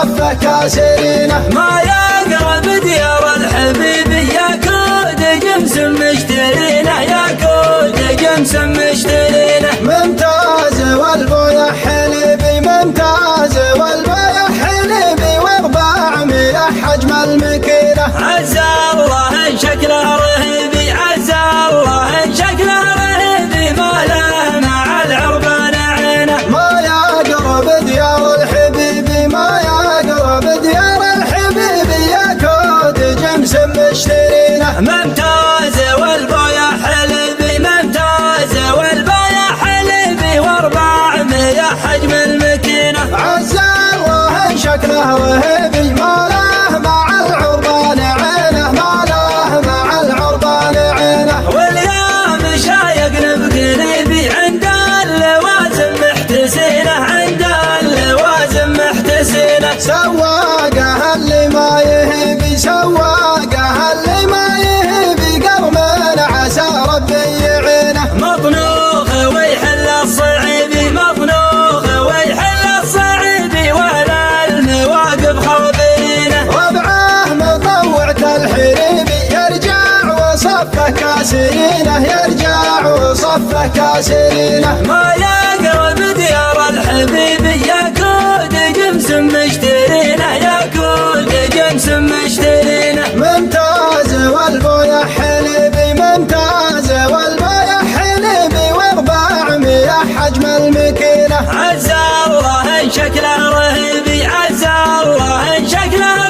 وصفه كاسرينه. ما يقرب ديار الحبيب يا كود جمس مشترينه، يا كود جمس مشترينه. ممتاز والبويا حليبي، ممتاز والبويا حليبي، و400 حجم المكينه. عز الله ان شكله رهيبي، عز الله ان شكله رهيبي، ما له مع العربان عينه. ما يقرب ديار الحبيبي، ما يقرب ديار الحبيبي، يا كود جمس مشترينه. ممتاز والبويا حليبي، ممتاز والبويا حليبي، و400 حجم المكينه. عز الله ان شكله رهيبي، ما له مع العربان عينه، ما له مع العربان عينه. واليوم شايقنا بقريبي عند اللوازم محتسينه، عند اللوازم محتسينه. سواقه اللي ما يهبي، سواقه اللي ما يهبي، قرمن عسى ربي يعينه. مطنوخ ويحل الصعيبي، مطنوخ ويحل الصعيبي، ولا المواقف خابرينه. ربعه مطوعة الحريبي، يرجع وصفه كاسرينه، يرجع وصفه كاسرينه. ما يقرب ديار الحبيب يا كود جمس مشترينه، يا كود جمس مشترينه. ممتاز والبويا حليبي، ممتاز والبويا حليبي، و400 حجم المكينه. عز الله ان شكله رهيبي، عز الله ان شكله